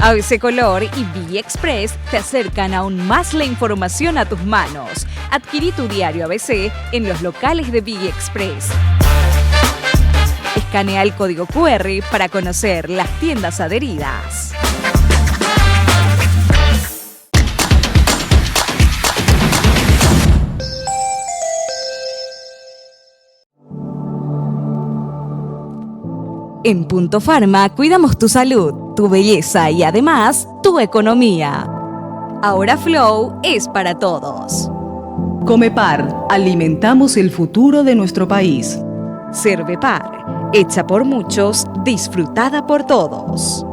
ABC Color y Big Express te acercan aún más la información a tus manos. Adquirí tu diario ABC en los locales de Big Express. Escanea el código QR para conocer las tiendas adheridas. En Punto Pharma cuidamos tu salud, tu belleza y además tu economía. Ahora Flow es para todos. Comepar, alimentamos el futuro de nuestro país. Cervepar, hecha por muchos, disfrutada por todos.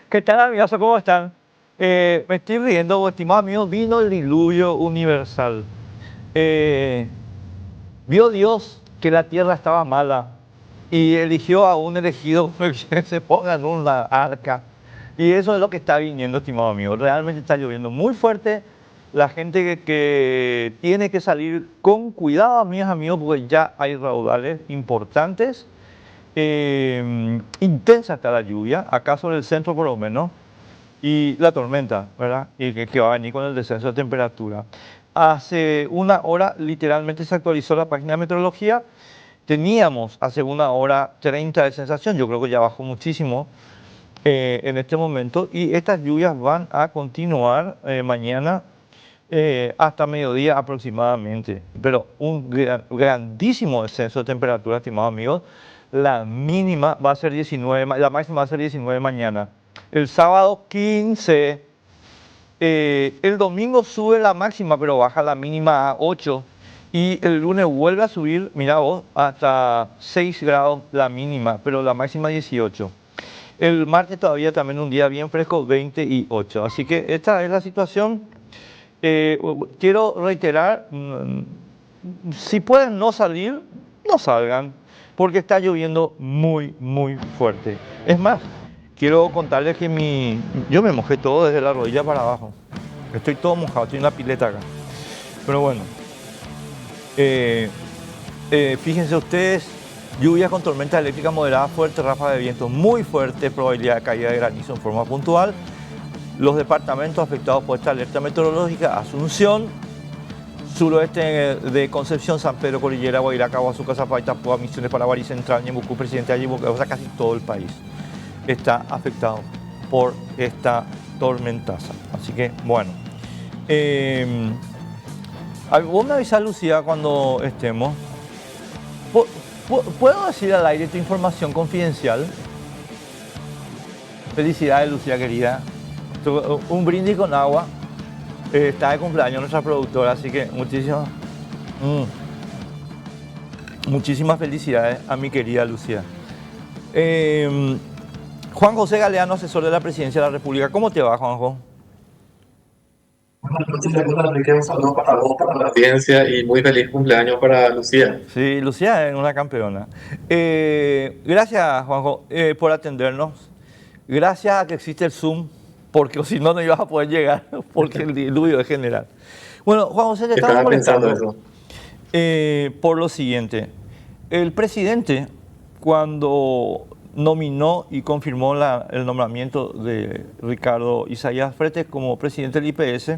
¿Qué tal, amigos? ¿Cómo están? Me estoy riendo, estimado amigo, vino el diluvio universal. Vio Dios que la tierra estaba mala y eligió a un elegido que se ponga en una arca. Y eso es lo que está viniendo, estimado amigo. Realmente está lloviendo muy fuerte. La gente que tiene que salir con cuidado, amigos, porque ya hay raudales importantes. Intensa está la lluvia, acá sobre el centro por lo menos, y la tormenta, ¿verdad? Y que va a venir con el descenso de temperatura. Hace una hora literalmente se actualizó la página de meteorología, teníamos hace una hora 30 de sensación, yo creo que ya bajó muchísimo en este momento, y estas lluvias van a continuar mañana hasta mediodía aproximadamente, pero un grandísimo descenso de temperatura, estimados amigos. La mínima va a ser 19, la máxima va a ser 19 mañana. El sábado 15, el domingo sube la máxima, pero baja la mínima a 8. Y el lunes vuelve a subir, mira vos, hasta 6 grados la mínima, pero la máxima 18. El martes todavía también un día bien fresco, 28. Así que esta es la situación. Quiero reiterar, si pueden no salir, no salgan, porque está lloviendo muy, muy fuerte. Es más, quiero contarles que yo me mojé todo desde la rodilla para abajo. Estoy todo mojado, estoy en la pileta acá. Pero bueno, fíjense ustedes, lluvias con tormenta eléctrica moderada fuerte, ráfaga de viento muy fuerte, probabilidad de caída de granizo en forma puntual. Los departamentos afectados por esta alerta meteorológica: Asunción, suroeste de Concepción, San Pedro, Cordillera, Guairaca, Huazuca, Zapata, Púa, Misiones, Paraguay Central, Ñemucú, Presidente Ayubo, o sea, casi todo el país está afectado por esta tormentaza. Así que, bueno. Vos me avisás, Lucía, cuando estemos. ¿Puedo decir al aire tu información confidencial? Felicidades, Lucía querida. Un brindis con agua. Está de cumpleaños nuestra productora, así que muchísimas felicidades a mi querida Lucía. Juan José Galeano, asesor de la Presidencia de la República. ¿Cómo te va, Juanjo? Buenas noches, Enrique. Un saludo para vos, para la audiencia y muy feliz cumpleaños para Lucía. Sí, Lucía es una campeona. Gracias, Juanjo, por atendernos. Gracias a que existe el Zoom, porque si no, no ibas a poder llegar, porque el diluvio es general. Bueno, Juan José, te estaba pensando molestando eso. por lo siguiente. El presidente, cuando nominó y confirmó el nombramiento de Ricardo Isaías Fretes como presidente del IPS,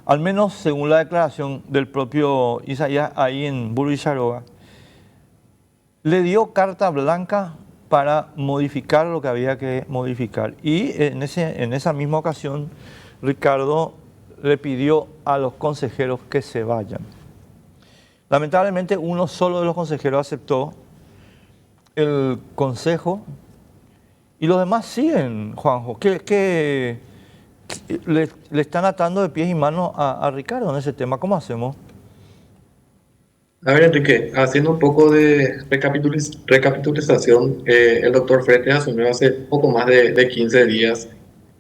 al menos según la declaración del propio Isaías ahí en Burro-Villaroga, le dio carta blanca para modificar lo que había que modificar. Y en esa misma ocasión, Ricardo le pidió a los consejeros que se vayan. Lamentablemente, uno solo de los consejeros aceptó el consejo y los demás siguen, Juanjo. ¿Qué le están atando de pies y manos a Ricardo en ese tema? ¿Cómo hacemos? A ver, Enrique, haciendo un poco de recapitulación, el doctor Fretes asumió hace poco más de 15 días.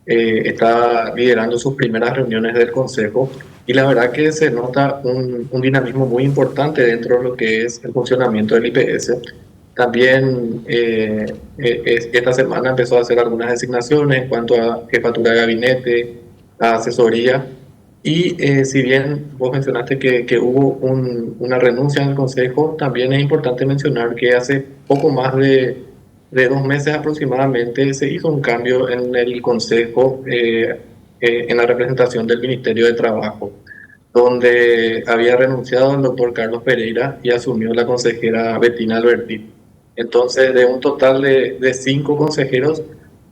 Está liderando sus primeras reuniones del Consejo y la verdad que se nota un dinamismo muy importante dentro de lo que es el funcionamiento del IPS. También esta semana empezó a hacer algunas designaciones en cuanto a jefatura de gabinete, a asesoría. Y si bien vos mencionaste que hubo una renuncia en el Consejo, también es importante mencionar que hace poco más de 2 meses aproximadamente se hizo un cambio en el Consejo, en la representación del Ministerio de Trabajo, donde había renunciado el doctor Carlos Pereira y asumió la consejera Bettina Alberti. Entonces, de un total de 5 consejeros,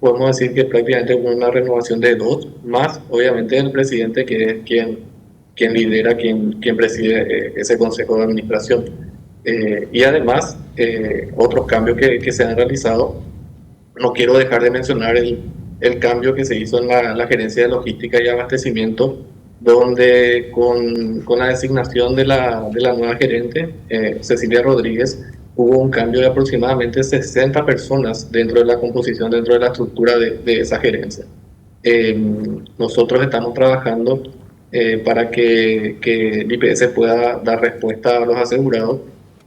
podemos decir que prácticamente hubo una renovación de 2, más obviamente el presidente, que es quien lidera, quien preside ese consejo de administración. Y además, otros cambios que se han realizado. No quiero dejar de mencionar el cambio que se hizo en la gerencia de logística y abastecimiento, donde con la designación de la nueva gerente, Cecilia Rodríguez, hubo un cambio de aproximadamente 60 personas dentro de la composición, dentro de la estructura de esa gerencia. Nosotros estamos trabajando para que el IPS pueda dar respuesta a los asegurados,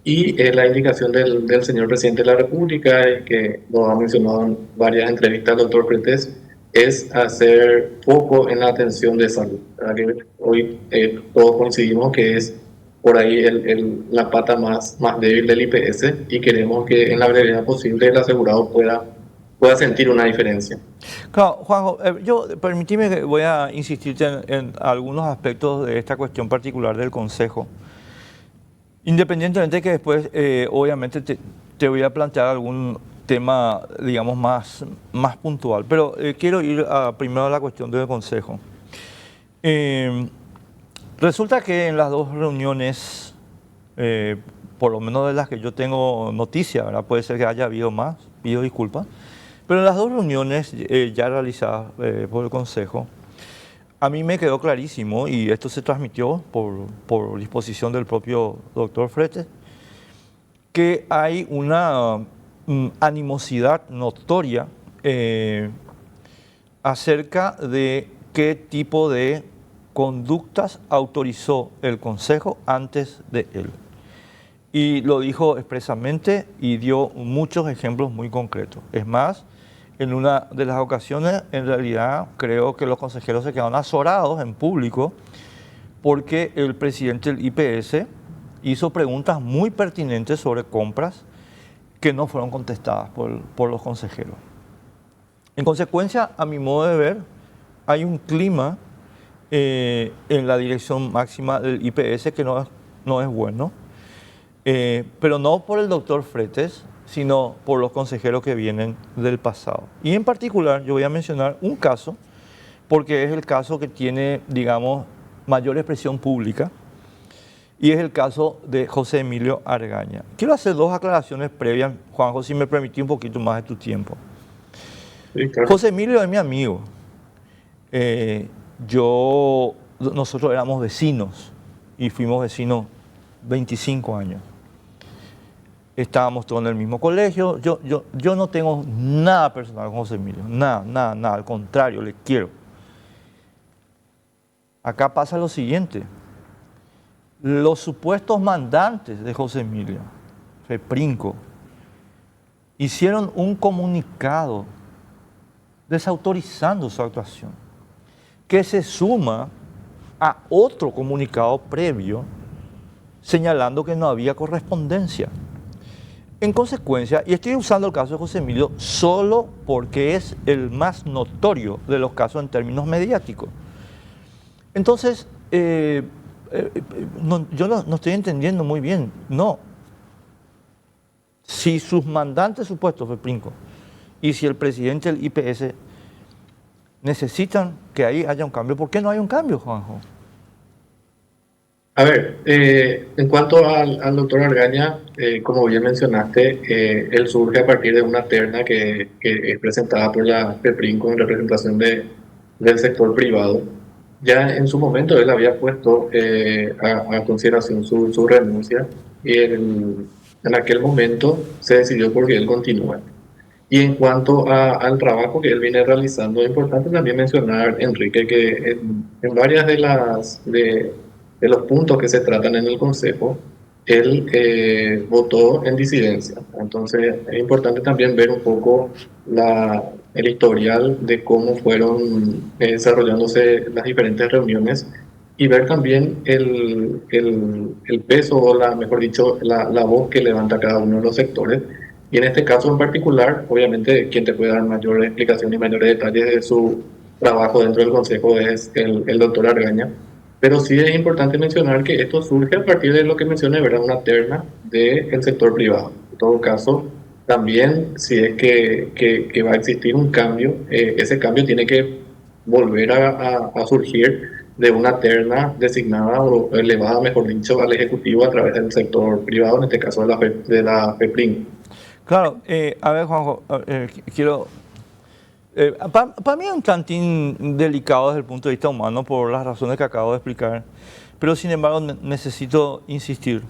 y la indicación del señor presidente de la República, que nos ha mencionado en varias entrevistas el doctor Fretes, es hacer foco en la atención de salud. Hoy todos coincidimos que es por ahí la pata más débil del IPS, y queremos que en la brevedad posible el asegurado pueda sentir una diferencia. Claro, Juanjo, permíteme que voy a insistirte en algunos aspectos de esta cuestión particular del Consejo. Independientemente de que después, obviamente, te voy a plantear algún tema, digamos, más puntual, pero quiero ir primero a la cuestión del Consejo. Resulta que en las 2 reuniones, por lo menos de las que yo tengo noticia, ¿verdad? Puede ser que haya habido más, pido disculpas, pero en las 2 reuniones ya realizadas por el Consejo, a mí me quedó clarísimo, y esto se transmitió por disposición del propio doctor Fretes, que hay una animosidad notoria acerca de qué tipo de conductas autorizó el Consejo antes de él. Y lo dijo expresamente y dio muchos ejemplos muy concretos. Es más, en una de las ocasiones, en realidad, creo que los consejeros se quedaron azorados en público porque el presidente del IPS hizo preguntas muy pertinentes sobre compras que no fueron contestadas por los consejeros. En consecuencia, a mi modo de ver, hay un clima en la dirección máxima del IPS que no es bueno, pero no por el doctor Fretes, sino por los consejeros que vienen del pasado. Y en particular yo voy a mencionar un caso, porque es el caso que tiene, digamos, mayor expresión pública, y es el caso de José Emilio Argaña. Quiero hacer 2 aclaraciones previas, Juanjo, si me permitís un poquito más de tu tiempo. Sí, claro. José Emilio es mi amigo. Eh, Nosotros éramos vecinos y fuimos vecinos 25 años. Estábamos todos en el mismo colegio. Yo no tengo nada personal con José Emilio, nada, nada, nada. Al contrario, le quiero. Acá pasa lo siguiente. Los supuestos mandantes de José Emilio, Feprinco, hicieron un comunicado desautorizando su actuación, que se suma a otro comunicado previo señalando que no había correspondencia. En consecuencia, y estoy usando el caso de José Emilio solo porque es el más notorio de los casos en términos mediáticos. Entonces, yo no estoy entendiendo muy bien. No. Si sus mandantes supuestos, Feprinco, y si el presidente del IPS necesitan que ahí haya un cambio, ¿por qué no hay un cambio, Juanjo? A ver, en cuanto al doctor Argaña, como bien mencionaste, él surge a partir de una terna que es presentada por la FEPRINCO en representación del sector privado. Ya en su momento él había puesto a consideración su renuncia y en aquel momento se decidió porque él continúa. Y en cuanto al trabajo que él viene realizando, es importante también mencionar, Enrique, que en varias de los puntos que se tratan en el Consejo, él votó en disidencia. Entonces, es importante también ver un poco el historial de cómo fueron desarrollándose las diferentes reuniones y ver también el peso, o mejor dicho, la voz que levanta cada uno de los sectores. Y en este caso en particular, obviamente, quien te puede dar mayor explicación y mayores detalles de su trabajo dentro del Consejo es el doctor Argaña. Pero sí es importante mencionar que esto surge a partir de lo que mencioné, ¿verdad? Una terna del sector privado. En todo caso, también si es que va a existir un cambio, ese cambio tiene que volver a surgir de una terna designada o elevada, mejor dicho, al Ejecutivo a través del sector privado, en este caso de la FEPRIN. Claro, a ver, Juanjo, quiero... Para mí es un tantín delicado desde el punto de vista humano por las razones que acabo de explicar, pero sin embargo necesito insistir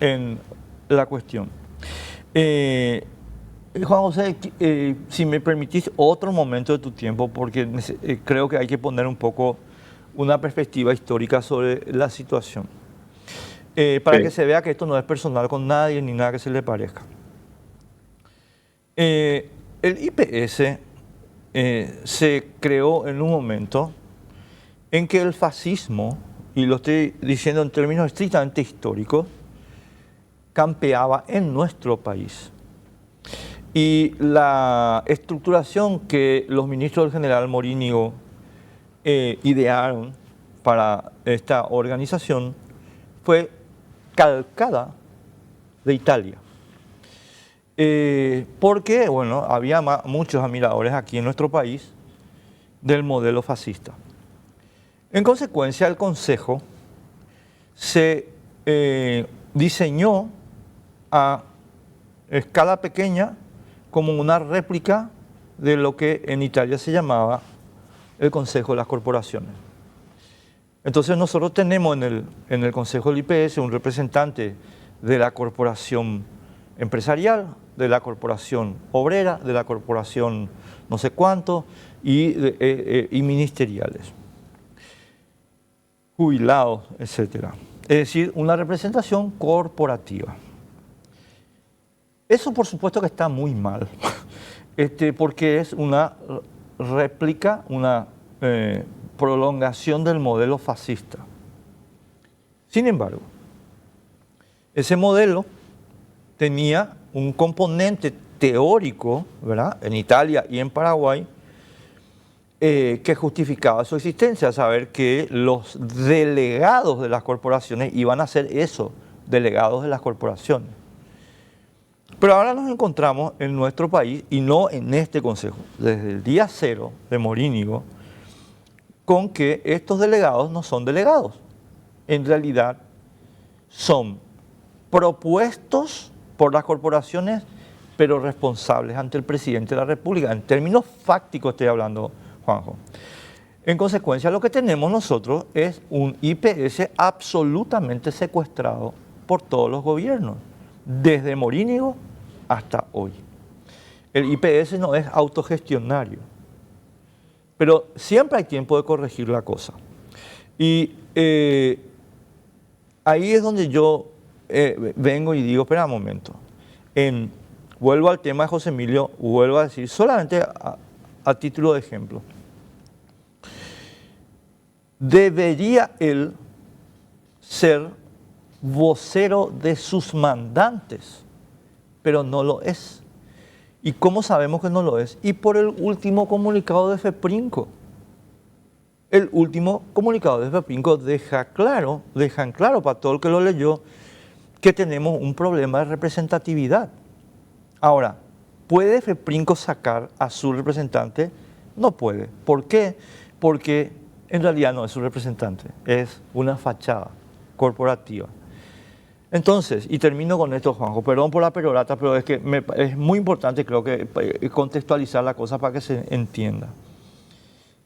en la cuestión. Juan José, si me permitís otro momento de tu tiempo, porque creo que hay que poner un poco una perspectiva histórica sobre la situación, para que se vea que esto no es personal con nadie ni nada que se le parezca. El IPS se creó en un momento en que el fascismo, y lo estoy diciendo en términos estrictamente históricos, campeaba en nuestro país. Y la estructuración que los ministros del general Morínigo idearon para esta organización fue calcada de Italia. Porque, bueno, había muchos admiradores aquí en nuestro país del modelo fascista. En consecuencia, el Consejo se diseñó a escala pequeña como una réplica de lo que en Italia se llamaba el Consejo de las Corporaciones. Entonces nosotros tenemos en el Consejo del IPS un representante de la corporación empresarial, de la corporación obrera, de la corporación no sé cuánto y ministeriales, jubilados, etc. Es decir, una representación corporativa. Eso por supuesto que está muy mal, porque es una réplica, una prolongación del modelo fascista. Sin embargo, ese modelo tenía un componente teórico, ¿verdad?, en Italia y en Paraguay, que justificaba su existencia, saber que los delegados de las corporaciones iban a ser eso, delegados de las corporaciones. Pero ahora nos encontramos en nuestro país, y no en este Consejo, desde el día cero de Morínigo, con que estos delegados no son delegados. En realidad son propuestos por las corporaciones, pero responsables ante el presidente de la República. En términos fácticos estoy hablando, Juanjo. En consecuencia, lo que tenemos nosotros es un IPS absolutamente secuestrado por todos los gobiernos, desde Morínigo hasta hoy. El IPS no es autogestionario, pero siempre hay tiempo de corregir la cosa. Y ahí es donde yo vengo y digo, espera un momento, vuelvo al tema de José Emilio, vuelvo a decir, solamente a título de ejemplo. Debería él ser vocero de sus mandantes, pero no lo es. ¿Y cómo sabemos que no lo es? Y por el último comunicado de FEPRINCO. El último comunicado de FEPRINCO dejan claro para todo el que lo leyó, que tenemos un problema de representatividad. Ahora, ¿puede FEPRINCO sacar a su representante? No puede. ¿Por qué? Porque en realidad no es su representante, es una fachada corporativa. Entonces, y termino con esto, Juanjo, perdón por la perorata, pero es que es muy importante, creo que, contextualizar la cosa para que se entienda.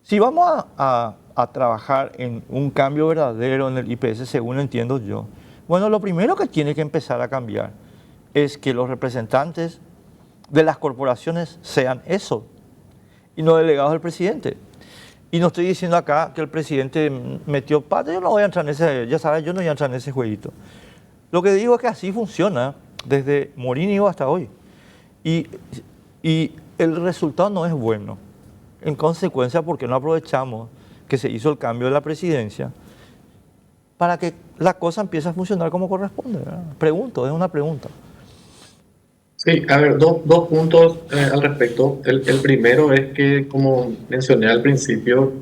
Si vamos a trabajar en un cambio verdadero en el IPS, según entiendo yo, bueno, lo primero que tiene que empezar a cambiar es que los representantes de las corporaciones sean eso, y no delegados del presidente. Y no estoy diciendo acá que el presidente metió pata, yo no voy a entrar en ese, ya sabes, yo no voy a entrar en ese jueguito. Lo que digo es que así funciona desde Morínigo hasta hoy. Y el resultado no es bueno. En consecuencia, ¿por qué no aprovechamos que se hizo el cambio de la presidencia para que la cosa empiece a funcionar como corresponde? ¿Verdad? Pregunto, es una pregunta. Sí, a ver, dos puntos al respecto. El primero es que, como mencioné al principio,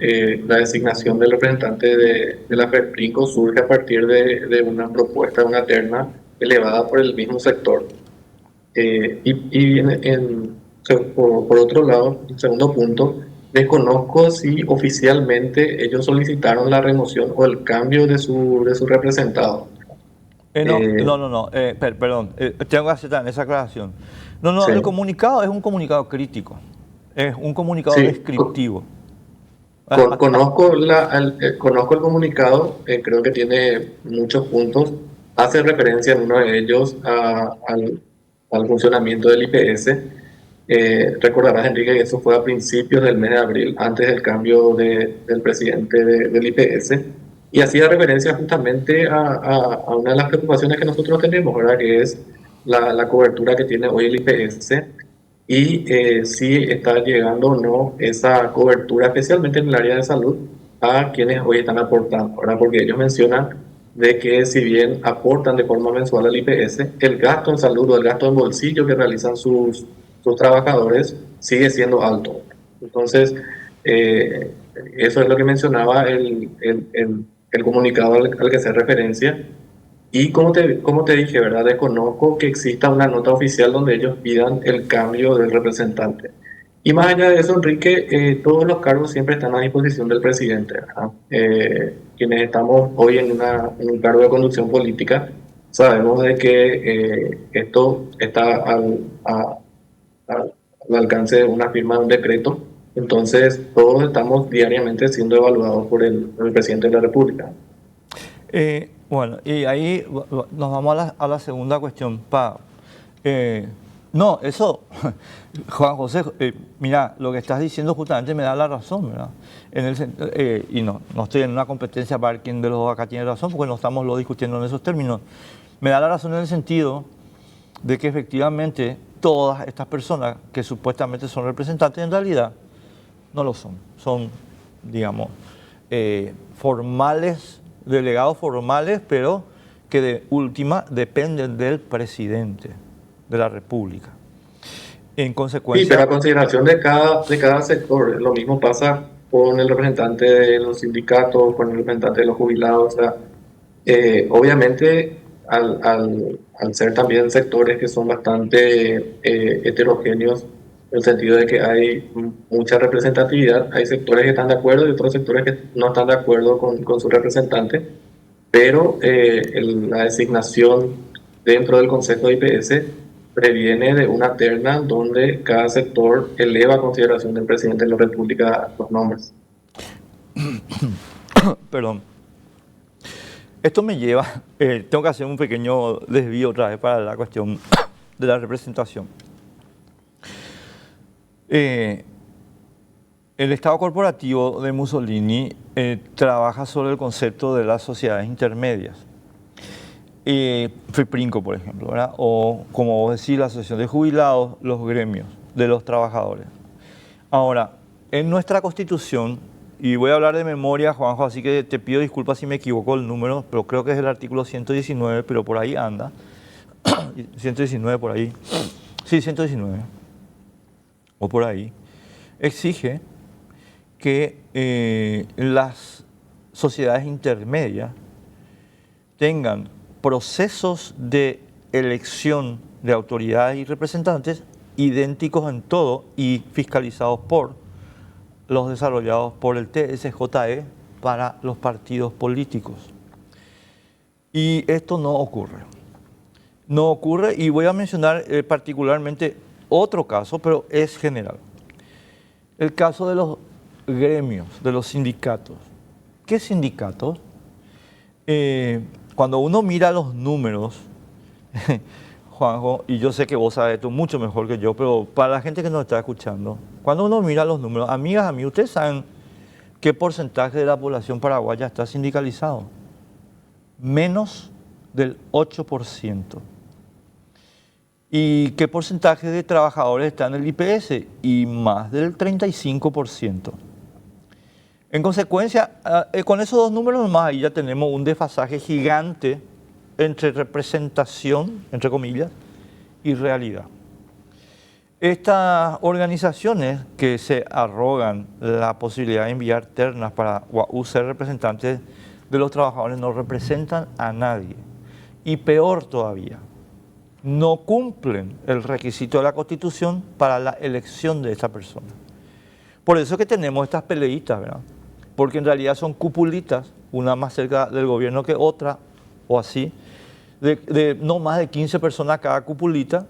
la designación del representante de la FEPRINCO surge a partir de una propuesta, de una terna elevada por el mismo sector. Por otro lado, el segundo punto, desconozco si oficialmente ellos solicitaron la remoción o el cambio de su representado. Perdón, tengo que hacer esa aclaración. Sí. El comunicado es un comunicado crítico, es un comunicado descriptivo. Conozco el comunicado, creo que tiene muchos puntos, hace referencia en uno de ellos al funcionamiento del IPS. Recordarás, Enrique, que eso fue a principios del mes de abril, antes del cambio del presidente del IPS. Y hacía referencia justamente a una de las preocupaciones que nosotros tenemos, ¿verdad? Que es la cobertura que tiene hoy el IPS y si está llegando o no esa cobertura, especialmente en el área de salud, a quienes hoy están aportando, ¿verdad? Porque ellos mencionan de que si bien aportan de forma mensual al IPS, el gasto en salud o el gasto en bolsillo que realizan sus trabajadores sigue siendo alto. Entonces, eso es lo que mencionaba el comunicado al que hace referencia. Y como te dije, ¿verdad? Desconozco que exista una nota oficial donde ellos pidan el cambio del representante. Y más allá de eso, Enrique, todos los cargos siempre están a disposición del presidente, ¿verdad? Quienes estamos hoy en un cargo de conducción política, sabemos de que esto está al alcance de una firma de un decreto. Entonces, todos estamos diariamente siendo evaluados por el presidente de la República. Bueno, y ahí nos vamos a la segunda cuestión. Juan José, mira, lo que estás diciendo justamente me da la razón, ¿verdad? Y no estoy en una competencia para ver quién de los dos acá tiene razón, porque no estamos discutiendo en esos términos. Me da la razón en el sentido de que efectivamente todas estas personas que supuestamente son representantes, en realidad no lo son. Son, digamos, formales, delegados formales, pero que de última dependen del presidente de la República. En consecuencia... Sí, pero a consideración de cada sector. Lo mismo pasa con el representante de los sindicatos, con el representante de los jubilados. O sea, obviamente, al ser también sectores que son bastante heterogéneos, en el sentido de que hay mucha representatividad, hay sectores que están de acuerdo y otros sectores que no están de acuerdo con su representante, pero la designación dentro del Consejo de IPS previene de una terna donde cada sector eleva a consideración del presidente de la República los nombres. Perdón. Esto me lleva, tengo que hacer un pequeño desvío otra vez para la cuestión de la representación. El Estado corporativo de Mussolini trabaja sobre el concepto de las sociedades intermedias. FEPRINCO, por ejemplo, ¿verdad? O, como vos decís, la Asociación de Jubilados, los gremios de los trabajadores. Ahora, en nuestra Constitución, y voy a hablar de memoria, Juanjo, así que te pido disculpas si me equivoco el número, pero creo que es el artículo 119, pero por ahí anda. 119 por ahí. Sí, 119. O por ahí. Exige que las sociedades intermedias tengan procesos de elección de autoridades y representantes idénticos en todo y fiscalizados por los desarrollados por el TSJE para los partidos políticos. Y esto no ocurre. No ocurre, y voy a mencionar particularmente otro caso, pero es general. El caso de los gremios, de los sindicatos. ¿Qué sindicatos? Cuando uno mira los números, Juanjo, y yo sé que vos sabes esto mucho mejor que yo, pero para la gente que nos está escuchando, cuando uno mira los números, amigas, amigos, ustedes saben qué porcentaje de la población paraguaya está sindicalizado. Menos del 8%. ¿Y qué porcentaje de trabajadores está en el IPS? Y más del 35%. En consecuencia, con esos dos números nomás, ahí ya tenemos un desfasaje gigante entre representación, entre comillas, y realidad. Estas organizaciones que se arrogan la posibilidad de enviar ternas para ser representantes de los trabajadores no representan a nadie. Y peor todavía, no cumplen el requisito de la Constitución para la elección de esta persona. Por eso que tenemos estas peleitas, ¿verdad? Porque en realidad son cupulitas, una más cerca del gobierno que otra, o así, de no más de 15 personas cada cupulita,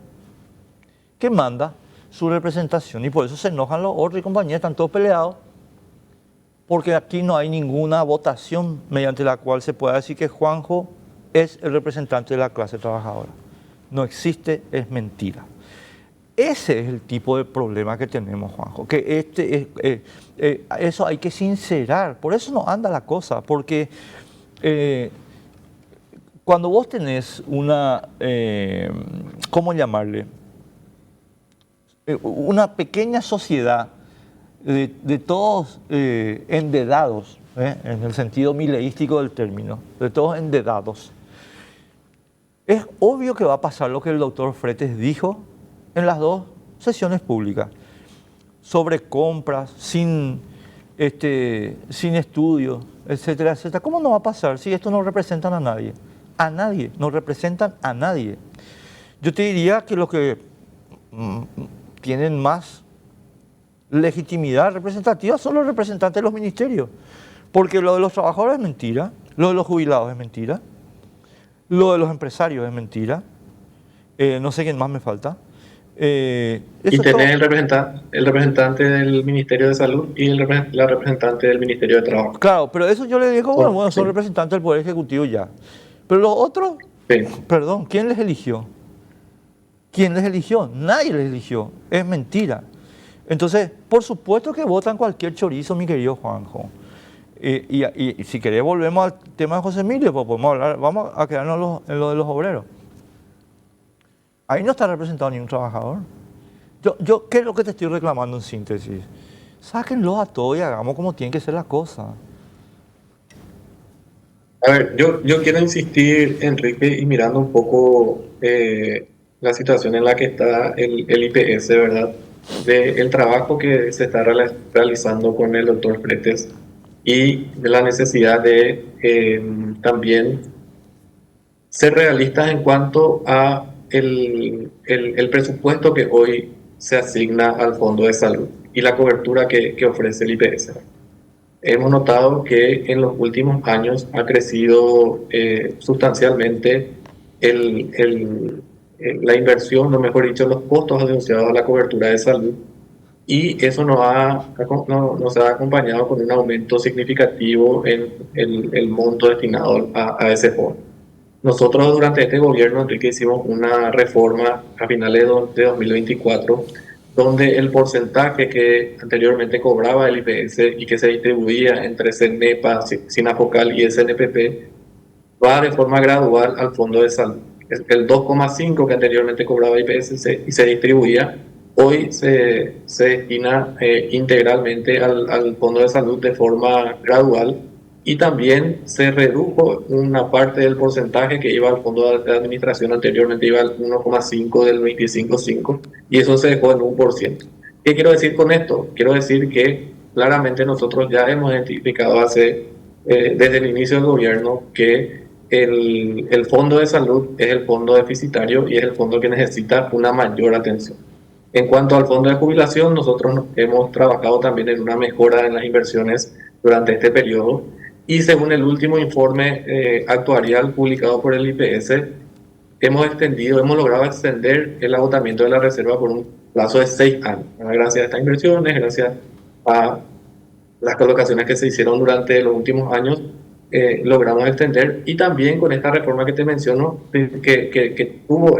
que manda su representación. Y por eso se enojan los otros y compañía, están todos peleados, porque aquí no hay ninguna votación mediante la cual se pueda decir que Juanjo es el representante de la clase trabajadora. No existe, es mentira. Ese es el tipo de problema que tenemos, Juanjo, que eso hay que sincerar, por eso no anda la cosa, porque cuando vos tenés una, ¿cómo llamarle? Una pequeña sociedad de todos endedados, en el sentido mileístico del término, de todos endedados, es obvio que va a pasar lo que el doctor Fretes dijo en las dos sesiones públicas, sobre compras, sin estudios, etcétera, etcétera. ¿Cómo no va a pasar si esto no representan a nadie? A nadie, no representan a nadie. Yo te diría que los que tienen más legitimidad representativa son los representantes de los ministerios, porque lo de los trabajadores es mentira, lo de los jubilados es mentira, lo de los empresarios es mentira, no sé quién más me falta. Y tenés el representante del Ministerio de Salud y la representante del Ministerio de Trabajo. Claro, pero eso yo le digo, bueno, son representantes del Poder Ejecutivo ya. Pero los otros, perdón, ¿quién les eligió? ¿Quién les eligió? Nadie les eligió, es mentira. Entonces, por supuesto que votan cualquier chorizo, mi querido Juanjo. Y si querés volvemos al tema de José Emilio, pues podemos hablar, vamos a quedarnos en lo de los obreros. Ahí no está representado ni un trabajador. ¿Qué es lo que te estoy reclamando en síntesis? Sáquenlo a todos y hagamos como tienen que ser las cosas. A ver, yo quiero insistir, Enrique, y mirando un poco la situación en la que está el IPS, ¿verdad? Del trabajo que se está realizando con el doctor Fretes y de la necesidad de también ser realistas en cuanto a el presupuesto que hoy se asigna al Fondo de Salud y la cobertura que ofrece el IPS. Hemos notado que en los últimos años ha crecido sustancialmente la inversión, o mejor dicho, los costos asociados a la cobertura de salud, y eso nos ha acompañado con un aumento significativo en el monto destinado a ese fondo. Nosotros durante este gobierno, Enrique, hicimos una reforma a finales de 2024, donde el porcentaje que anteriormente cobraba el IPS y que se distribuía entre CENEPA, SINAFOCAL y SNPP, va de forma gradual al fondo de salud. El 2,5 que anteriormente cobraba IPS y se distribuía, hoy se destina integralmente al fondo de salud de forma gradual, y también se redujo una parte del porcentaje que iba al fondo de administración. Anteriormente iba al 1,5 del 25,5, y eso se dejó en 1%. ¿Qué quiero decir con esto? Quiero decir que claramente nosotros ya hemos identificado desde el inicio del gobierno que el fondo de salud es el fondo deficitario y es el fondo que necesita una mayor atención. En cuanto al fondo de jubilación, nosotros hemos trabajado también en una mejora en las inversiones durante este periodo, y según el último informe actuarial publicado por el IPS, hemos logrado extender el agotamiento de la reserva por un plazo de 6 años. Gracias a estas inversiones, gracias a las colocaciones que se hicieron durante los últimos años, logramos extender, y también con esta reforma que te menciono, que tuvo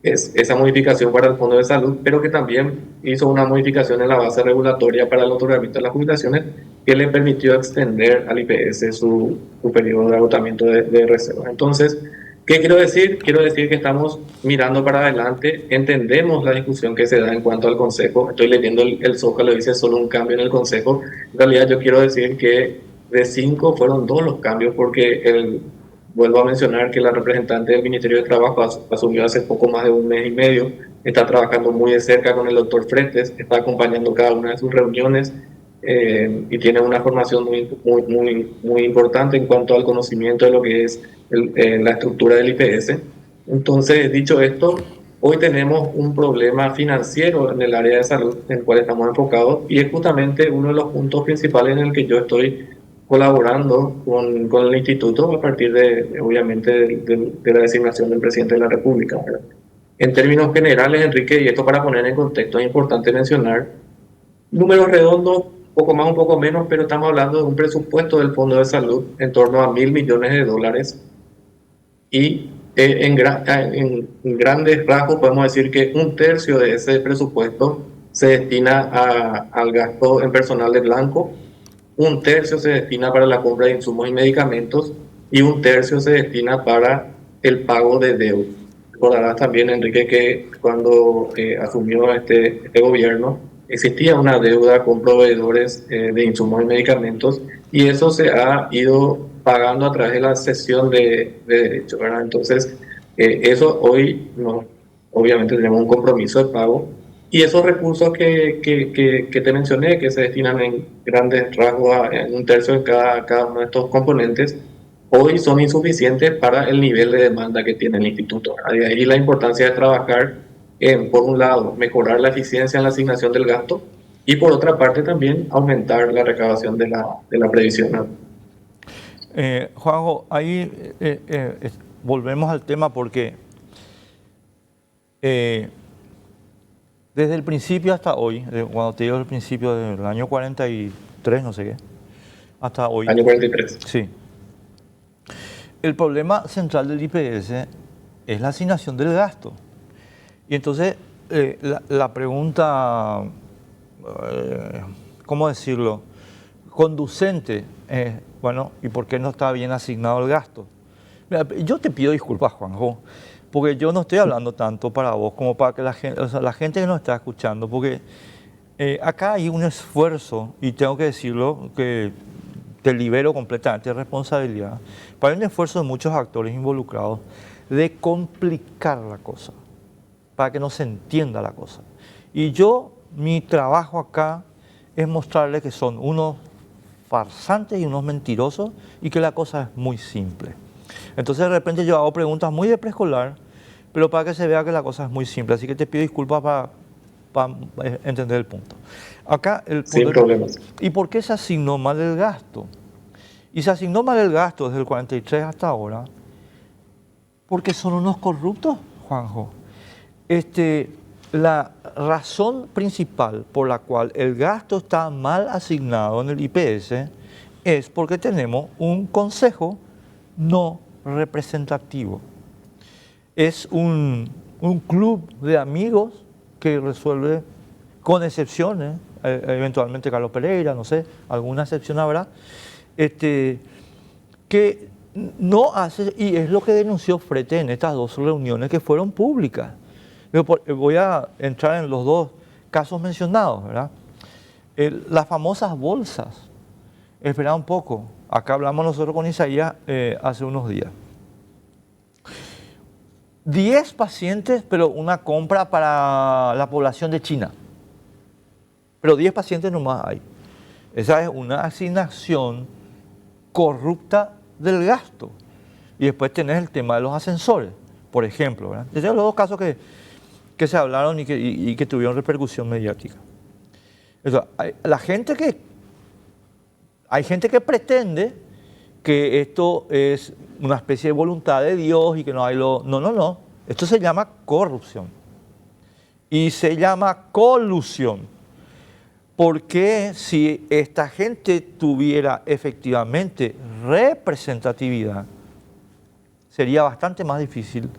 esa modificación para el Fondo de Salud, pero que también hizo una modificación en la base regulatoria para el otorgamiento de las jubilaciones, que le permitió extender al IPS su periodo de agotamiento de reserva. Entonces, ¿qué quiero decir? Quiero decir que estamos mirando para adelante, entendemos la discusión que se da en cuanto al Consejo. Estoy leyendo el Zócalo, dice solo un cambio en el Consejo. En realidad yo quiero decir que de 5 fueron 2 los cambios, porque vuelvo a mencionar que la representante del Ministerio de Trabajo asumió hace poco más de un mes y medio, está trabajando muy de cerca con el doctor Fretes, está acompañando cada una de sus reuniones, y tiene una formación muy importante en cuanto al conocimiento de lo que es la estructura del IPS. Entonces, dicho esto, hoy tenemos un problema financiero en el área de salud en el cual estamos enfocados, y es justamente uno de los puntos principales en el que yo estoy colaborando con el instituto a partir obviamente, de la designación del presidente de la República, ¿verdad? En términos generales, Enrique, y esto para poner en contexto, es importante mencionar números redondos, poco más, un poco menos, pero estamos hablando de un presupuesto del Fondo de Salud en torno a $1.000 millones, y en grandes rasgos podemos decir que un tercio de ese presupuesto se destina al gasto en personal de blanco, un tercio se destina para la compra de insumos y medicamentos, y un tercio se destina para el pago de deuda. Recordarás también, Enrique, que cuando asumió este gobierno existía una deuda con proveedores de insumos y medicamentos, y eso se ha ido pagando a través de la cesión de derechos, ¿verdad? Entonces, eso hoy obviamente tenemos un compromiso de pago, y esos recursos que te mencioné, que se destinan en grandes rasgos en un tercio de cada uno de estos componentes, hoy son insuficientes para el nivel de demanda que tiene el instituto. De ahí la importancia de trabajar en, por un lado, mejorar la eficiencia en la asignación del gasto, y por otra parte también aumentar la recaudación de la previsión. Juanjo, ahí volvemos al tema porque desde el principio hasta hoy, cuando te digo el principio del año 43, no sé qué, hasta hoy. Año 43. Sí. El problema central del IPS es la asignación del gasto. Y entonces la pregunta, ¿cómo decirlo?, conducente, bueno, ¿y por qué no está bien asignado el gasto? Mira, yo te pido disculpas, Juanjo, porque yo no estoy hablando tanto para vos como para que la gente que nos está escuchando, porque acá hay un esfuerzo, y tengo que decirlo, que te libero completamente de responsabilidad, para un esfuerzo de muchos actores involucrados de complicar la cosa, para que no se entienda la cosa. Y mi trabajo acá es mostrarles que son unos farsantes y unos mentirosos, y que la cosa es muy simple. Entonces de repente yo hago preguntas muy de preescolar, pero para que se vea que la cosa es muy simple. Así que te pido disculpas para entender el punto. Acá el punto. Sin problemas. ¿Y por qué se asignó mal el gasto? Y se asignó mal el gasto desde el 43 hasta ahora, Porque son unos corruptos, Juanjo. La razón principal por la cual el gasto está mal asignado en el IPS es porque tenemos un consejo no representativo. Es un club de amigos que resuelve, con excepciones, eventualmente Carlos Pereira, no sé, alguna excepción habrá, que no hace, y es lo que denunció Frete en estas 2 reuniones que fueron públicas. Voy a entrar en los 2 casos mencionados, ¿verdad? Las famosas bolsas. Espera un poco, acá hablamos nosotros con Isaías hace unos días. 10 pacientes, pero una compra para la población de China. Pero 10 pacientes nomás hay. Esa es una asignación corrupta del gasto. Y después tenés el tema de los ascensores, por ejemplo, ¿verdad? Esos son los 2 casos que se hablaron y que tuvieron repercusión mediática. Hay gente que pretende que esto es una especie de voluntad de Dios y que no hay lo... No. Esto se llama corrupción. Y se llama colusión. Porque si esta gente tuviera efectivamente representatividad, sería bastante más difícil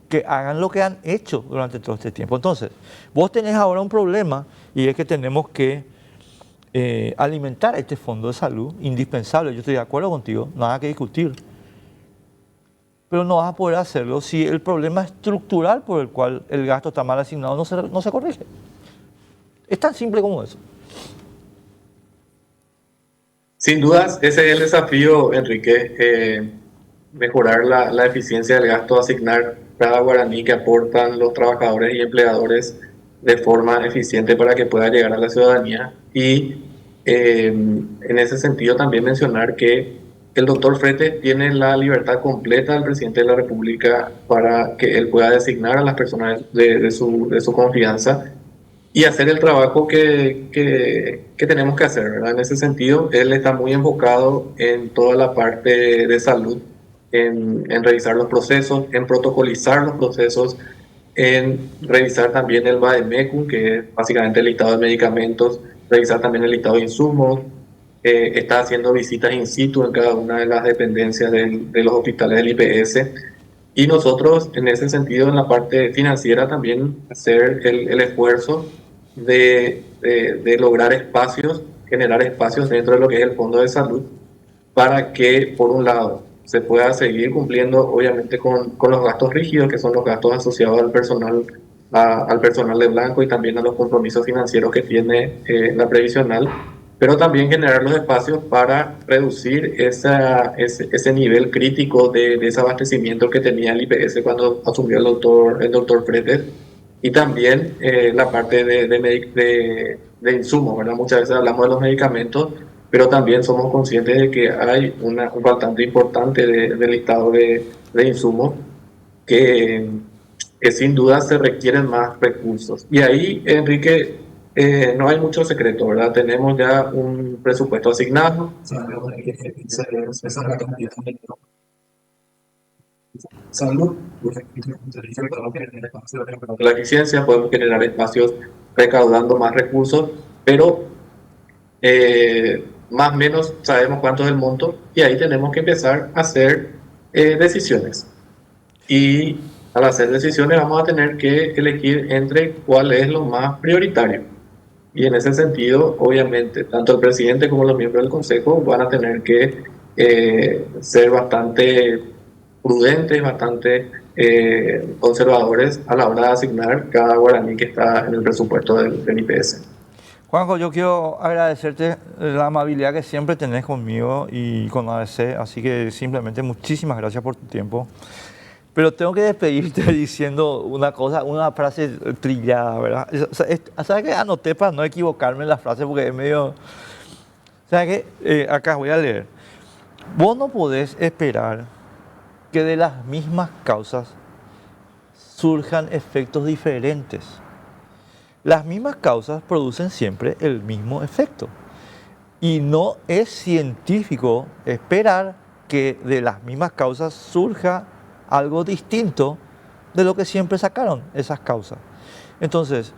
que hagan lo que han hecho durante todo este tiempo. Entonces, vos tenés ahora un problema y es que tenemos que alimentar este fondo de salud, indispensable. Yo estoy de acuerdo contigo, nada que discutir. Pero no vas a poder hacerlo si el problema estructural por el cual el gasto está mal asignado no se corrige. Es tan simple como eso. Sin dudas, ese es el desafío, Enrique, mejorar la eficiencia del gasto, asignar cada guaraní que aportan los trabajadores y empleadores de forma eficiente para que pueda llegar a la ciudadanía. Y en ese sentido también mencionar que el doctor Frete tiene la libertad completa del presidente de la República para que él pueda designar a las personas de su confianza y hacer el trabajo que tenemos que hacer, ¿verdad? En ese sentido, él está muy enfocado en toda la parte de salud, en revisar los procesos, en protocolizar los procesos, en revisar también el VADEMECUM, que es básicamente el listado de medicamentos, revisar también el listado de insumos, está haciendo visitas in situ en cada una de las dependencias de los hospitales del IPS. Y nosotros, en ese sentido, en la parte financiera, también hacer el esfuerzo de lograr espacios, generar espacios dentro de lo que es el Fondo de Salud, para que, por un lado, se pueda seguir cumpliendo, obviamente, con los gastos rígidos, que son los gastos asociados al personal de blanco y también a los compromisos financieros que tiene la previsional, pero también generar los espacios para reducir ese nivel crítico de desabastecimiento que tenía el IPS cuando asumió el doctor Frete, y también la parte de insumos, ¿verdad? Muchas veces hablamos de los medicamentos, pero también somos conscientes de que hay un faltante importante del listado de insumos que sin duda se requieren más recursos. Y ahí, Enrique, no hay mucho secreto, ¿verdad? Tenemos ya un presupuesto asignado. Salud, la eficiencia, podemos generar espacios recaudando más recursos, pero más o menos sabemos cuánto es el monto y ahí tenemos que empezar a hacer decisiones. Y al hacer decisiones vamos a tener que elegir entre cuál es lo más prioritario. Y en ese sentido, obviamente, tanto el presidente como los miembros del Consejo van a tener que ser bastante prudentes, bastante conservadores a la hora de asignar cada guaraní que está en el presupuesto del IPS. Juanjo, yo quiero agradecerte la amabilidad que siempre tenés conmigo y con ABC, así que simplemente muchísimas gracias por tu tiempo. Pero tengo que despedirte diciendo una cosa, una frase trillada, ¿verdad? ¿Sabes qué? Anoté para no equivocarme en la frase porque es medio... ¿Sabes qué? Acá voy a leer. Vos no podés esperar que de las mismas causas surjan efectos diferentes. Las mismas causas producen siempre el mismo efecto. Y no es científico esperar que de las mismas causas surja algo distinto de lo que siempre sacaron esas causas. Entonces,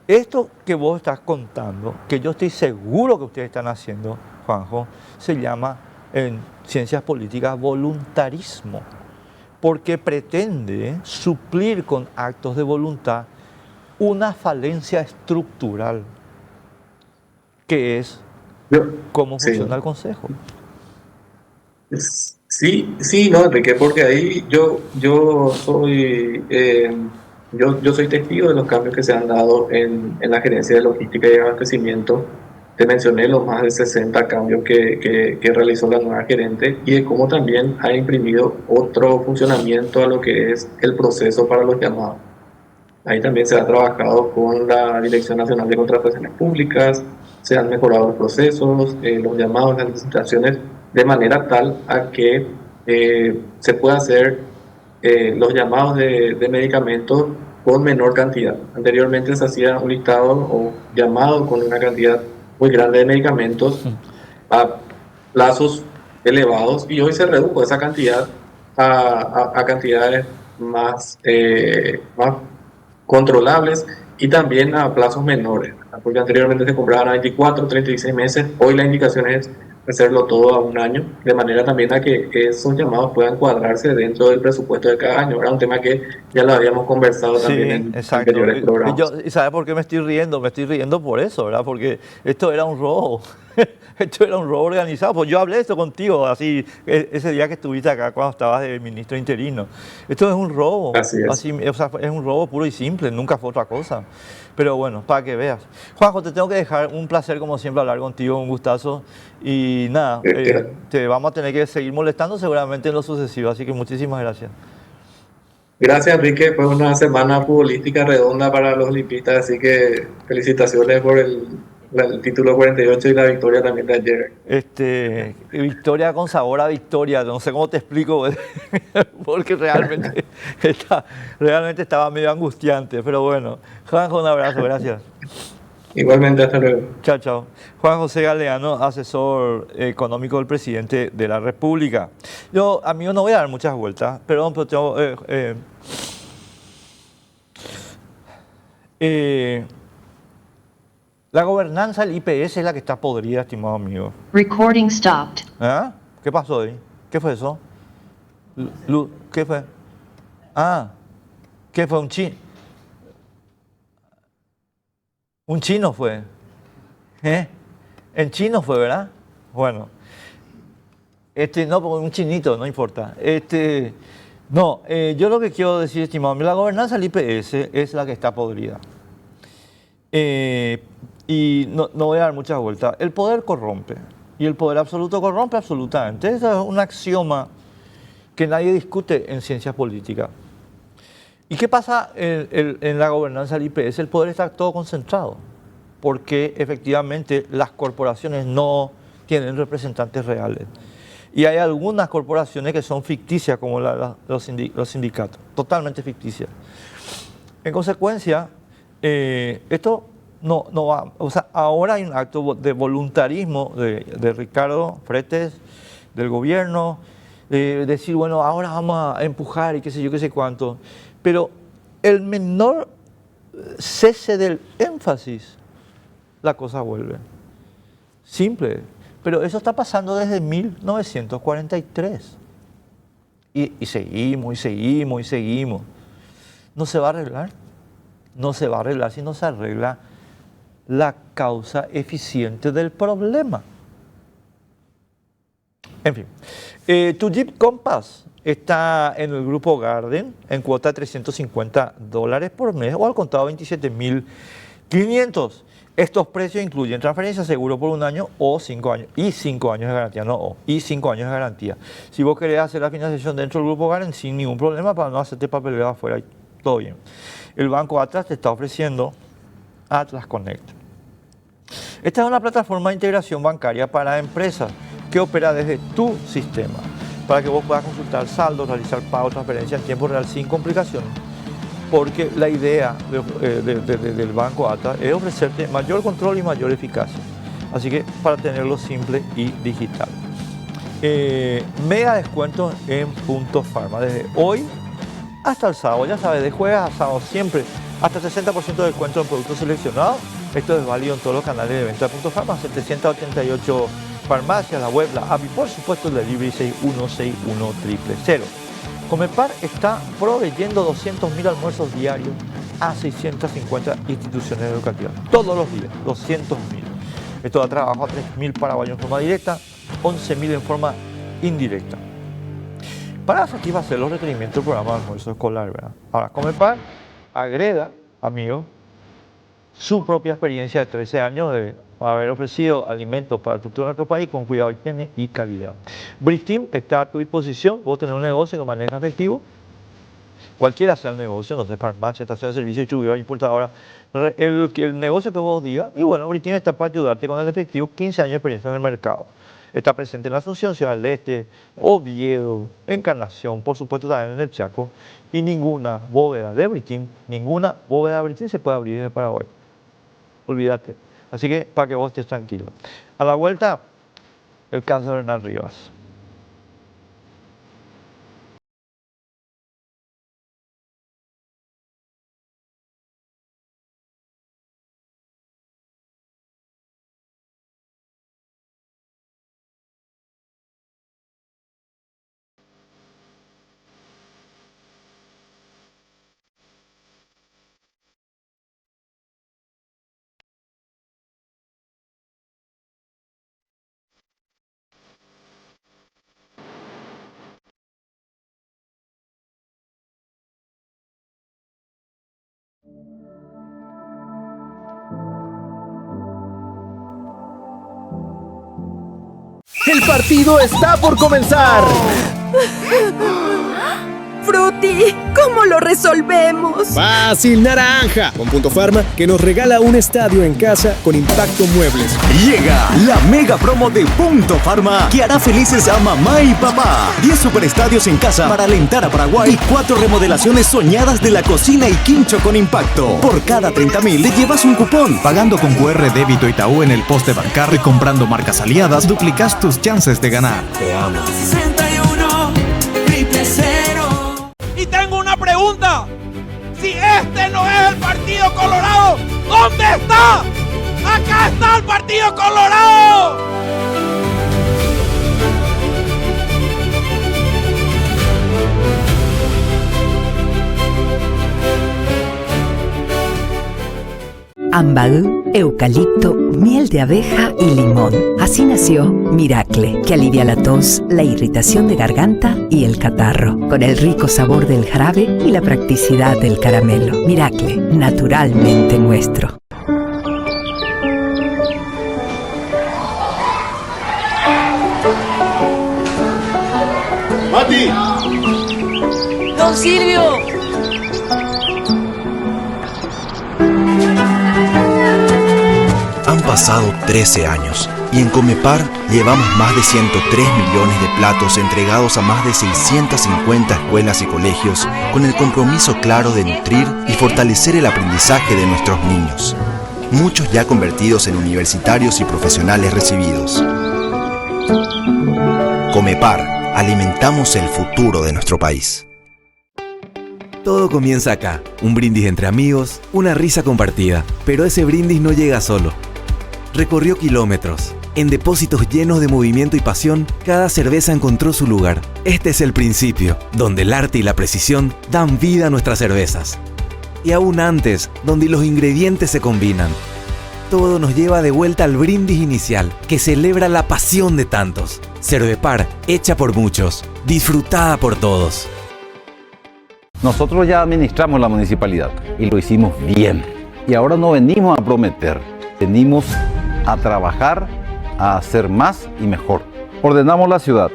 esto que vos estás contando, que yo estoy seguro que ustedes están haciendo, Juanjo, se llama en ciencias políticas voluntarismo, porque pretende suplir con actos de voluntad una falencia estructural, que es cómo funciona el Consejo. Sí, sí, no, Enrique, porque ahí yo soy testigo de los cambios que se han dado en la gerencia de logística y abastecimiento. Te mencioné los más de 60 cambios que realizó la nueva gerente y de cómo también ha imprimido otro funcionamiento a lo que es el proceso para los llamados. Ahí también se ha trabajado con la Dirección Nacional de Contrataciones Públicas, se han mejorado los procesos, los llamados, las licitaciones, de manera tal a que se pueda hacer los llamados de medicamentos con menor cantidad. Anteriormente se hacía un listado o llamado con una cantidad muy grande de medicamentos a plazos elevados y hoy se redujo esa cantidad a cantidades más controlables y también a plazos menores, porque anteriormente se compraban a 24, 36 meses, hoy la indicación es hacerlo todo a un año, de manera también a que esos llamados puedan cuadrarse dentro del presupuesto de cada año. Era un tema que ya lo habíamos conversado también en anteriores programas. ¿Y sabes por qué me estoy riendo? Me estoy riendo por eso, ¿verdad? Porque esto era un robo. Esto era un robo organizado. Pues yo hablé esto contigo así ese día que estuviste acá cuando estabas de ministro interino. Esto es un robo. Así es. O sea, es un robo puro y simple, nunca fue otra cosa. Pero bueno, para que veas. Juanjo, te tengo que dejar. Un placer como siempre hablar contigo, un gustazo. Y nada, te vamos a tener que seguir molestando seguramente en lo sucesivo. Así que muchísimas gracias. Gracias, Enrique. Fue una semana futbolística redonda para los olimpistas, así que felicitaciones por el título 48 y la victoria también de ayer. Victoria con sabor a victoria, no sé cómo te explico, porque realmente estaba medio angustiante, pero bueno. Juanjo, un abrazo, gracias. Igualmente, hasta luego. Chao, chao. Juan José Galeano, asesor económico del presidente de la República. Yo, amigo, no voy a dar muchas vueltas, perdón, pero tengo... la gobernanza del IPS es la que está podrida, estimado amigo. Recording stopped. ¿Ah? ¿Qué pasó ahí? ¿Qué fue eso? ¿Qué fue? Ah, ¿qué fue? Un chino. Un chino fue. En chino fue, ¿verdad? Bueno. No, porque un chinito, no importa. Yo lo que quiero decir, estimado amigo, la gobernanza del IPS es la que está podrida. Y no voy a dar muchas vueltas. El poder corrompe. Y el poder absoluto corrompe absolutamente. Eso es un axioma que nadie discute en ciencias políticas. ¿Y qué pasa en la gobernanza del IPS? El poder está todo concentrado. Porque efectivamente las corporaciones no tienen representantes reales. Y hay algunas corporaciones que son ficticias, como los sindicatos. Totalmente ficticias. En consecuencia, esto no va, o sea, ahora hay un acto de voluntarismo de Ricardo Fretes, del gobierno, de decir, bueno, ahora vamos a empujar y qué sé yo, qué sé cuánto. Pero el menor cese del énfasis, la cosa vuelve. Simple. Pero eso está pasando desde 1943. Y seguimos, y seguimos, y seguimos. No se va a arreglar. No se va a arreglar si no se arregla la causa eficiente del problema. En fin, tu Jeep Compass está en el grupo Garden en cuota de $350 por mes o al contado 27.500. Estos precios incluyen transferencia, seguro por un año o 5 años. Y 5 años de garantía, y 5 años de garantía. Si vos querés hacer la financiación dentro del grupo Garden sin ningún problema para no hacerte papeleo afuera, todo bien. El banco Atlas te está ofreciendo Atlas Connect. Esta es una plataforma de integración bancaria para empresas que opera desde tu sistema para que vos puedas consultar saldos, realizar pagos, transferencias en tiempo real sin complicaciones. Porque la idea del banco Atlas es ofrecerte mayor control y mayor eficacia. Así que para tenerlo simple y digital. Mega descuentos en Punto Pharma. Desde hoy hasta el sábado, ya sabes, de jueves a sábado siempre. Hasta 60% de descuento en productos seleccionados. Esto es válido en todos los canales de venta de Punto Pharma. 788 farmacias, la web, la app y por supuesto el delivery 6161 Comepar está proveyendo 200.000 almuerzos diarios a 650 instituciones educativas. Todos los días, 200.000. Esto da trabajo a 3.000 paraguayos en forma directa, 11.000 en forma indirecta. Para satisfacer los requerimientos del programa de almuerzo escolar, ¿verdad? Ahora, Comepar agrega, amigos, su propia experiencia de 13 años de haber ofrecido alimentos para el futuro de nuestro país con cuidado, higiene y calidad. Bristim está a tu disposición. Vos tenés un negocio que maneja efectivo, cualquiera sea el negocio, no sé, farmacia, estación de servicio, distribuidora, importadora, el negocio que vos digas. Y bueno, Bristim está para ayudarte con el efectivo, 15 años de experiencia en el mercado. Está presente en la Asunción, Ciudad del Este, Oviedo, Encarnación, por supuesto también en el Chaco. Y ninguna bóveda de Bristim, se puede abrir desde Paraguay. Olvídate. Así que para que vos estés tranquilo. A la vuelta, el caso de Hernán Rivas. El partido está por comenzar. Fruti, ¿cómo lo resolvemos? Fácil, naranja. Con Punto Pharma, que nos regala un estadio en casa con Impacto Muebles. Llega la mega promo de Punto Pharma que hará felices a mamá y papá. 10 superestadios en casa para alentar a Paraguay y 4 remodelaciones soñadas de la cocina y quincho con impacto. Por cada 30.000 te llevas un cupón. Pagando con QR débito Itaú en el poste bancario y comprando marcas aliadas, duplicas tus chances de ganar. Te amo. 61 000. Y tengo una pregunta. Si este no es el Partido Colorado, ¿dónde está? ¡Acá está el Partido Colorado! Ambalú, eucalipto, miel de abeja y limón. Así nació Miracle, que alivia la tos, la irritación de garganta y el catarro, con el rico sabor del jarabe y la practicidad del caramelo. Miracle, naturalmente nuestro. ¡Mati! ¡Don Silvio! Han pasado 13 años y en Comepar llevamos más de 103 millones de platos entregados a más de 650 escuelas y colegios con el compromiso claro de nutrir y fortalecer el aprendizaje de nuestros niños. Muchos ya convertidos en universitarios y profesionales recibidos. Comepar, alimentamos el futuro de nuestro país. Todo comienza acá, un brindis entre amigos, una risa compartida, pero ese brindis no llega solo. Recorrió kilómetros. En depósitos llenos de movimiento y pasión, cada cerveza encontró su lugar. Este es el principio, donde el arte y la precisión dan vida a nuestras cervezas. Y aún antes, donde los ingredientes se combinan. Todo nos lleva de vuelta al brindis inicial, que celebra la pasión de tantos. Cervepar, hecha por muchos, disfrutada por todos. Nosotros ya administramos la municipalidad y lo hicimos bien. Y ahora no venimos a prometer, venimos a trabajar, a hacer más y mejor. Ordenamos la ciudad,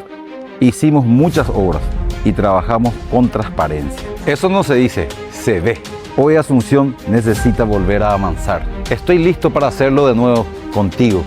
hicimos muchas obras y trabajamos con transparencia. Eso no se dice, se ve. Hoy Asunción necesita volver a avanzar. Estoy listo para hacerlo de nuevo contigo.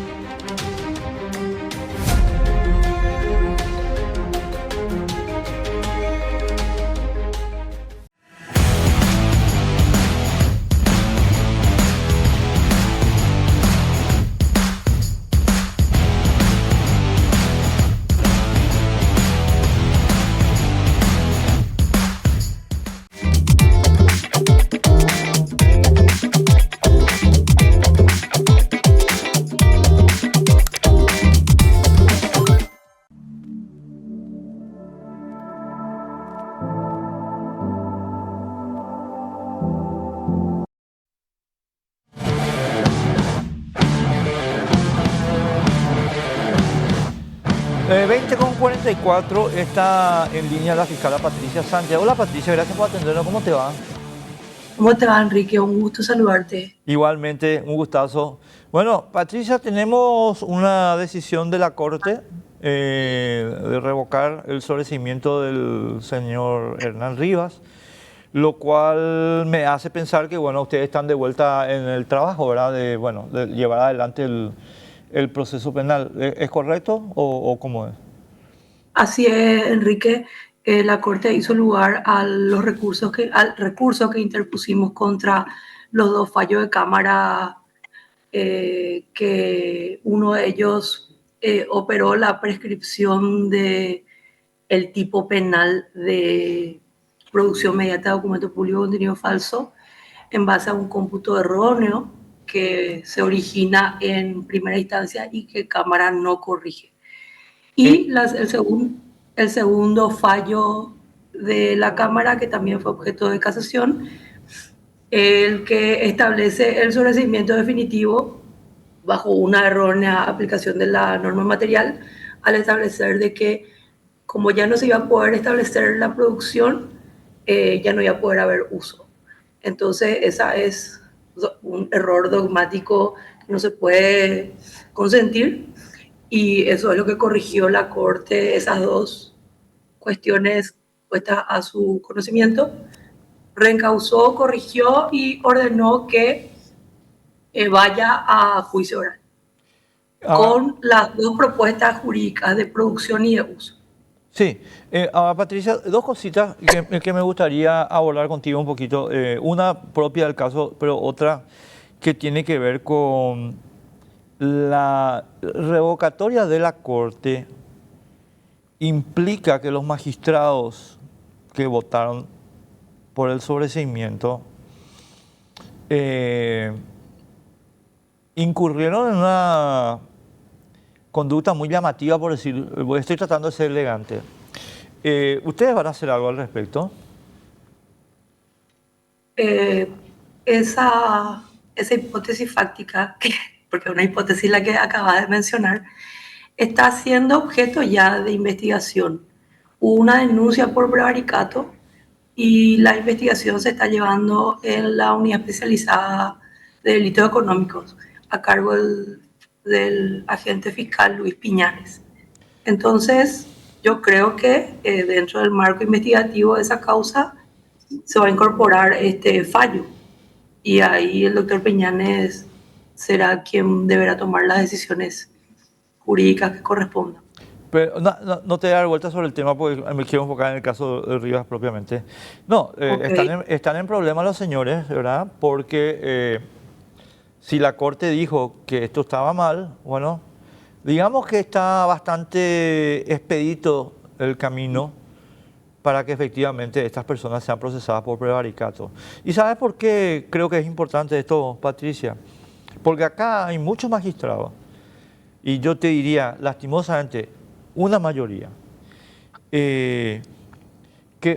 20:44 está en línea la fiscal Patricia Sánchez. Hola Patricia, gracias por atendernos. ¿Cómo te va? ¿Cómo te va, Enrique? Un gusto saludarte. Igualmente, un gustazo. Bueno, Patricia, tenemos una decisión de la Corte de revocar el sobreseimiento del señor Hernán Rivas, lo cual me hace pensar que, bueno, ustedes están de vuelta en el trabajo, ¿verdad? De llevar adelante el proceso penal. ¿Es correcto o cómo es? Así es, Enrique. La Corte hizo lugar al recurso que interpusimos contra los dos fallos de Cámara, que uno de ellos operó la prescripción de el tipo penal de producción mediante documento público de contenido falso en base a un cómputo erróneo que se origina en primera instancia y que Cámara no corrige. Y el segundo fallo de la Cámara, que también fue objeto de casación, el que establece el sobreseimiento definitivo bajo una errónea aplicación de la norma material, al establecer de que como ya no se iba a poder establecer la producción, ya no iba a poder haber uso. Entonces, esa es un error dogmático que no se puede consentir, y eso es lo que corrigió la Corte, esas dos cuestiones puestas a su conocimiento. Reencausó, corrigió y ordenó que vaya a juicio oral con las dos propuestas jurídicas de producción y de uso. Sí, Patricia, dos cositas que me gustaría abordar contigo un poquito. Una propia del caso, pero otra que tiene que ver con la revocatoria de la Corte. Implica que los magistrados que votaron por el sobreseimiento incurrieron en una conducta muy llamativa, por decir, estoy tratando de ser elegante. ¿Ustedes van a hacer algo al respecto? Esa hipótesis fáctica, porque es una hipótesis la que acabas de mencionar, está siendo objeto ya de investigación. Hubo una denuncia por prevaricato y la investigación se está llevando en la unidad especializada de delitos económicos a cargo del agente fiscal Luis Piñares. Entonces, yo creo que dentro del marco investigativo de esa causa se va a incorporar este fallo, y ahí el doctor Piñares será quien deberá tomar las decisiones jurídicas que correspondan. Pero no te voy a dar vueltas sobre el tema porque me quiero enfocar en el caso de Rivas propiamente. No, okay. Están en problemas los señores, ¿verdad? Porque si la Corte dijo que esto estaba mal, bueno, digamos que está bastante expedito el camino para que efectivamente estas personas sean procesadas por prevaricato. ¿Y sabes por qué creo que es importante esto, Patricia? Porque acá hay muchos magistrados, y yo te diría, lastimosamente, una mayoría, que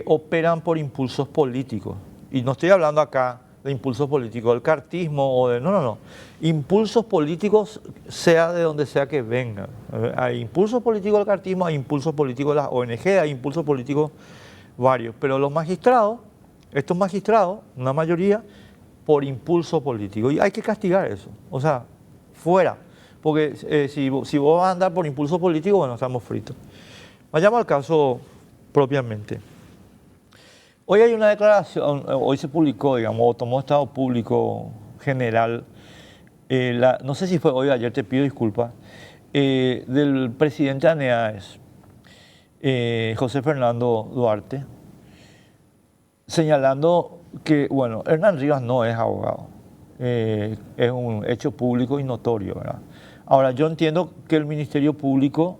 operan por impulsos políticos. Y no estoy hablando acá de impulsos políticos del cartismo o de... No. Impulsos políticos, sea de donde sea que vengan. Hay impulsos políticos del cartismo, hay impulsos políticos de las ONG, hay impulsos políticos varios. Pero los magistrados, estos magistrados, una mayoría, por impulso político. Y hay que castigar eso. O sea, fuera. Porque si vos vas a andar por impulso político, bueno, estamos fritos. Vayamos al caso propiamente. Hoy hay una declaración, hoy se publicó, digamos, o tomó estado público general, no sé si fue hoy o ayer, te pido disculpas, del presidente de ANEAES, José Fernando Duarte, señalando que, bueno, Hernán Rivas no es abogado, es un hecho público y notorio, ¿verdad? Ahora, yo entiendo que el Ministerio Público,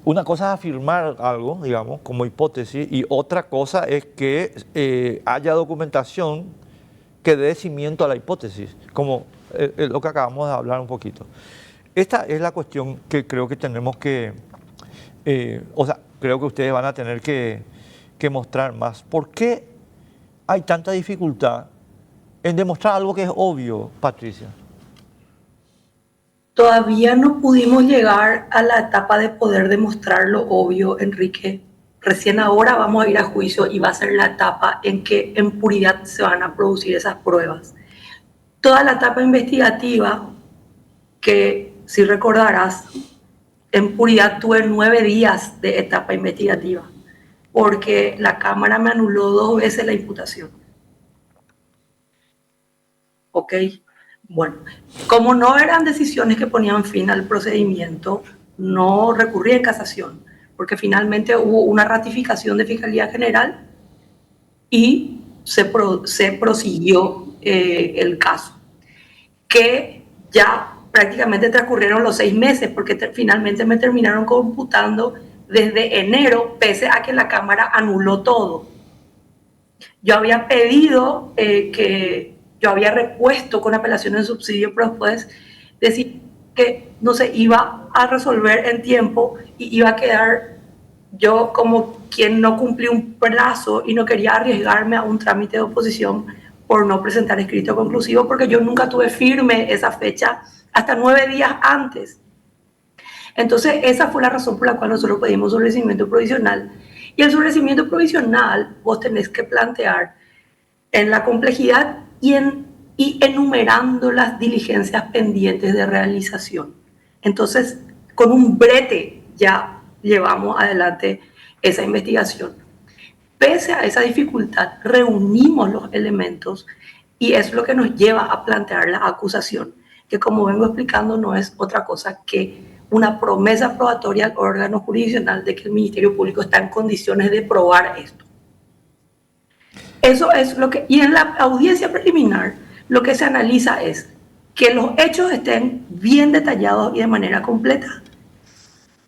una cosa es afirmar algo, digamos, como hipótesis, y otra cosa es que haya documentación que dé cimiento a la hipótesis, como lo que acabamos de hablar un poquito. Esta es la cuestión que creo que tenemos que, creo que ustedes van a tener que mostrar más. ¿Por qué hay tanta dificultad en demostrar algo que es obvio, Patricia? Todavía no pudimos llegar a la etapa de poder demostrar lo obvio, Enrique. Recién ahora vamos a ir a juicio y va a ser la etapa en que en puridad se van a producir esas pruebas. Toda la etapa investigativa, que si recordarás, en puridad tuve 9 días de etapa investigativa, porque la Cámara me anuló 2 veces la imputación. ¿Ok? Bueno, como no eran decisiones que ponían fin al procedimiento, no recurrí en casación, porque finalmente hubo una ratificación de Fiscalía General y se prosiguió el caso, que ya prácticamente transcurrieron los 6 meses, porque finalmente me terminaron computando desde enero, pese a que la Cámara anuló todo. Yo había pedido yo había repuesto con apelación en subsidio, pero después decir que no se iba a resolver en tiempo y iba a quedar yo como quien no cumplió un plazo y no quería arriesgarme a un trámite de oposición por no presentar escrito conclusivo, porque yo nunca tuve firme esa fecha hasta 9 días antes. Entonces, esa fue la razón por la cual nosotros pedimos sobreseimiento provisional. Y el sobreseimiento provisional vos tenés que plantear en la complejidad y enumerando las diligencias pendientes de realización. Entonces, con un brete ya llevamos adelante esa investigación. Pese a esa dificultad, reunimos los elementos y es lo que nos lleva a plantear la acusación, que como vengo explicando no es otra cosa que una promesa probatoria al órgano jurisdiccional de que el Ministerio Público está en condiciones de probar esto. Eso es lo que, y en la audiencia preliminar, lo que se analiza es que los hechos estén bien detallados y de manera completa,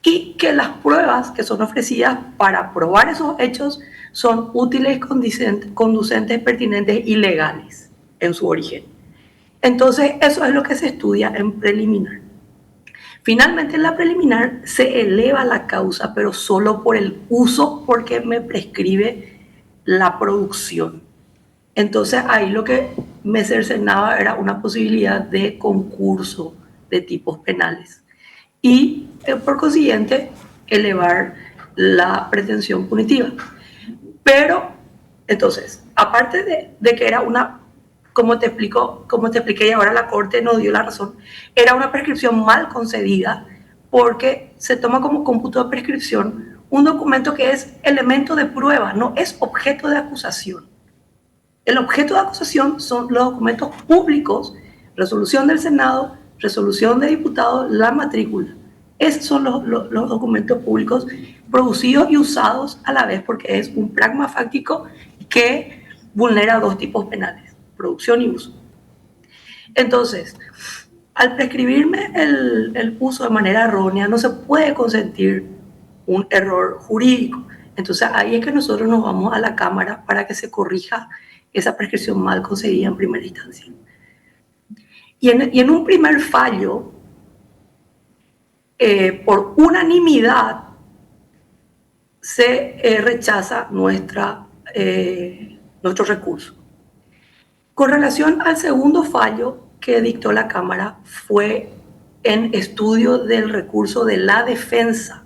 y que las pruebas que son ofrecidas para probar esos hechos son útiles, conducentes, pertinentes y legales en su origen. Entonces, eso es lo que se estudia en preliminar. Finalmente, en la preliminar se eleva la causa, pero solo por el uso, porque me prescribe la producción. Entonces ahí lo que me cercenaba era una posibilidad de concurso de tipos penales y por consiguiente elevar la pretensión punitiva. Pero entonces, aparte de que era una, como te expliqué y ahora la Corte nos dio la razón, era una prescripción mal concedida porque se toma como cómputo de prescripción un documento que es elemento de prueba, no es objeto de acusación. El objeto de acusación son los documentos públicos, resolución del Senado, resolución de diputados, la matrícula. Esos son los documentos públicos producidos y usados a la vez, porque es un pragma fáctico que vulnera 2 tipos penales, producción y uso. Entonces, al prescribirme el uso de manera errónea, no se puede consentir un error jurídico. Entonces ahí es que nosotros nos vamos a la Cámara para que se corrija esa prescripción mal concedida en primera instancia. Y en un primer fallo, por unanimidad, se rechaza nuestro recurso. Con relación al segundo fallo que dictó la Cámara, fue en estudio del recurso de la defensa,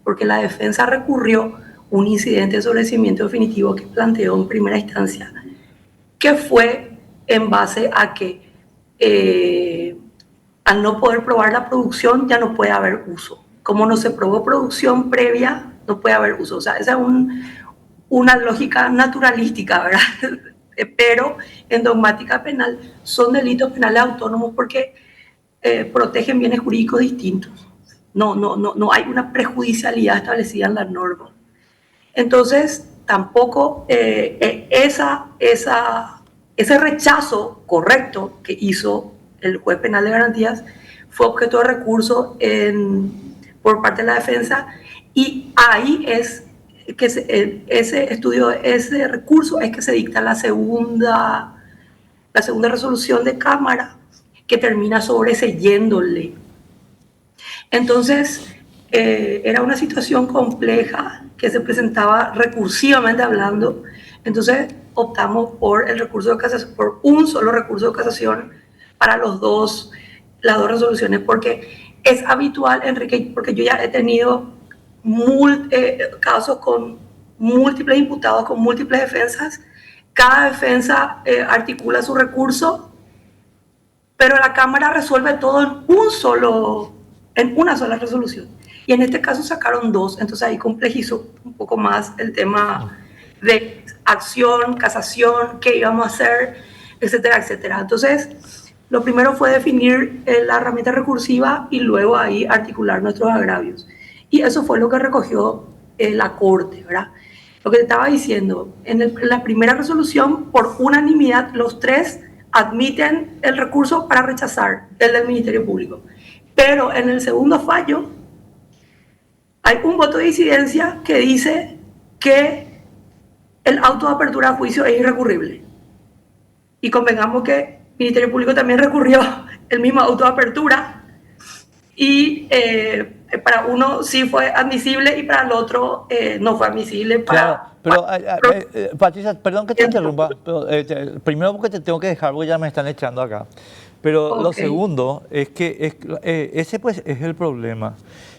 porque la defensa recurrió un incidente de sobreseimiento definitivo que planteó en primera instancia, que fue en base a que al no poder probar la producción ya no puede haber uso. Como no se probó producción previa, no puede haber uso. O sea, esa es una lógica naturalística, ¿verdad? Pero en dogmática penal son delitos penales autónomos porque protegen bienes jurídicos distintos. No hay una prejudicialidad establecida en la norma. Entonces, tampoco ese rechazo correcto que hizo el juez penal de garantías fue objeto de recurso por parte de la defensa, y ahí es que ese recurso es que se dicta la segunda resolución de Cámara, que termina sobreseyéndole. Entonces, era una situación compleja que se presentaba recursivamente hablando. Entonces, optamos por el recurso de casación, por un solo recurso de casación para los 2 las dos resoluciones, porque es habitual, Enrique, porque yo ya he tenido casos con múltiples imputados, con múltiples defensas. Cada defensa articula su recurso, pero la Cámara resuelve todo en una sola resolución. Y en este caso sacaron dos, entonces ahí complejizó un poco más el tema de acción, casación, qué íbamos a hacer, etcétera, etcétera. Entonces, lo primero fue definir la herramienta recursiva y luego ahí articular nuestros agravios. Y eso fue lo que recogió la Corte, ¿verdad? Lo que te estaba diciendo, en la primera resolución, por unanimidad, los tres admiten el recurso para rechazar el del Ministerio Público. Pero en el segundo fallo, hay un voto de disidencia que dice que el auto de apertura a juicio es irrecurrible. Y convengamos que el Ministerio Público también recurrió el mismo auto de apertura y para uno sí fue admisible y para el otro no fue admisible. Claro, pero Patricia, perdón que te interrumpa, pero, primero porque te tengo que dejar porque ya me están echando acá. Pero lo segundo es que ese pues es el problema.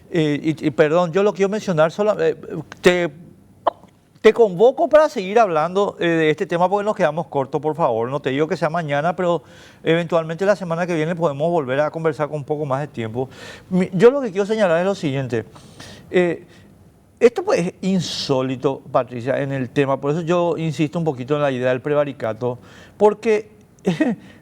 Y perdón, yo lo quiero mencionar solo, te convoco para seguir hablando de este tema porque nos quedamos cortos, por favor. No te digo que sea mañana, pero eventualmente la semana que viene podemos volver a conversar con un poco más de tiempo. Yo lo que quiero señalar es lo siguiente. Esto pues es insólito, Patricia, en el tema. Por eso yo insisto un poquito en la idea del prevaricato, porque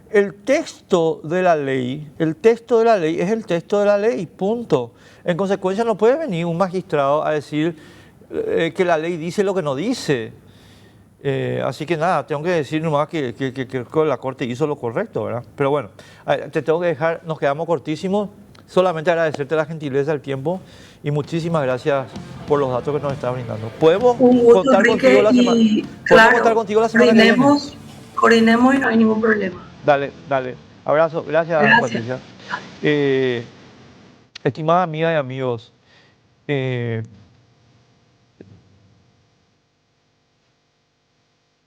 el texto de la ley es el texto de la ley, punto. En consecuencia no puede venir un magistrado a decir que la ley dice lo que no dice. Así que nada, tengo que decir nomás que la Corte hizo lo correcto, ¿verdad? Pero bueno, te tengo que dejar, nos quedamos cortísimos. Solamente agradecerte la gentileza del tiempo y muchísimas gracias por los datos que nos estás brindando. ¿Podemos contar contigo la semana? ¿Podemos contar contigo la semana que viene? Coordinemos y no hay ningún problema. Dale. Abrazo. Gracias. Patricia. Estimada amiga y amigos,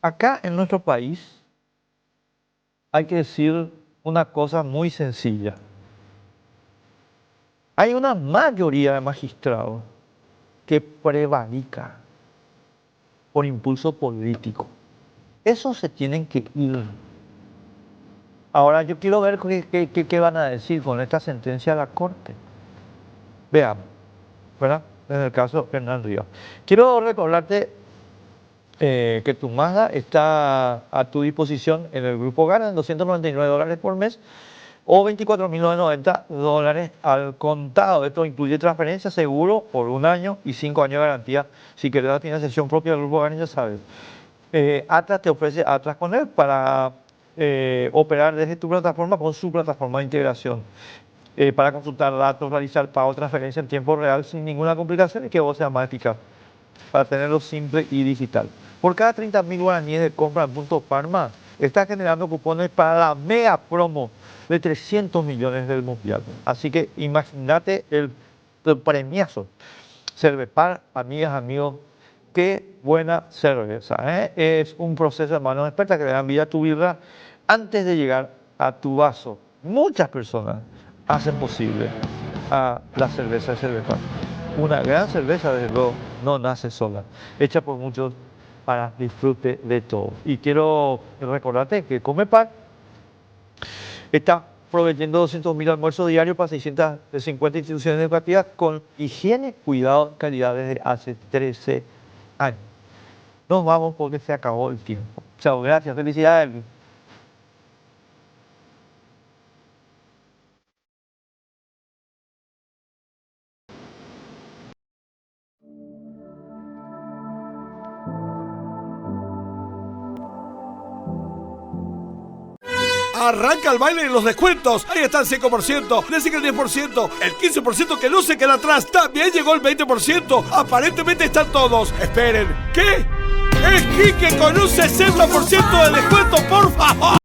acá en nuestro país hay que decir una cosa muy sencilla. Hay una mayoría de magistrados que prevarica por impulso político. Esos se tienen que ir. Ahora yo quiero ver qué van a decir con esta sentencia de la Corte. Veamos, ¿verdad? En el caso de Hernán Rivas. Quiero recordarte que tu Mazda está a tu disposición en el Grupo Gana en $299 por mes o $24.990 al contado. Esto incluye transferencia, seguro por 1 año y 5 años de garantía. Si querés la financiación propia del Grupo Gana, ya sabes. Atlas te ofrece Atlas con él para operar desde tu plataforma con su plataforma de integración. Para consultar datos, realizar pago, transferencia en tiempo real sin ninguna complicación y que vos seas más eficaz. Para tenerlo simple y digital. Por cada 30.000 guaraníes de compra en Punto Parma, está generando cupones para la mega promo de 300 millones del Mundial. Así que imagínate el premiazo. Cervepar, amigas, amigos, qué buena cerveza. Es un proceso de manos expertas que le dan vida a tu birra antes de llegar a tu vaso. Muchas personas hacen posible a la cerveza de Cervepar. Una gran cerveza, desde luego, no nace sola, hecha por muchos para disfrute de todo. Y quiero recordarte que Comepar está proveyendo 200.000 almuerzos diarios para 650 instituciones educativas con higiene, cuidado, calidad desde hace 13 años. Nos vamos porque se acabó el tiempo. Chao, gracias, felicidades. Arranca el baile de los descuentos. Ahí está el 5%, le sigue el 10%, el 15% que no se queda atrás. También llegó el 20%. Aparentemente están todos. Esperen, ¿qué? Es Quique con un 60% de descuento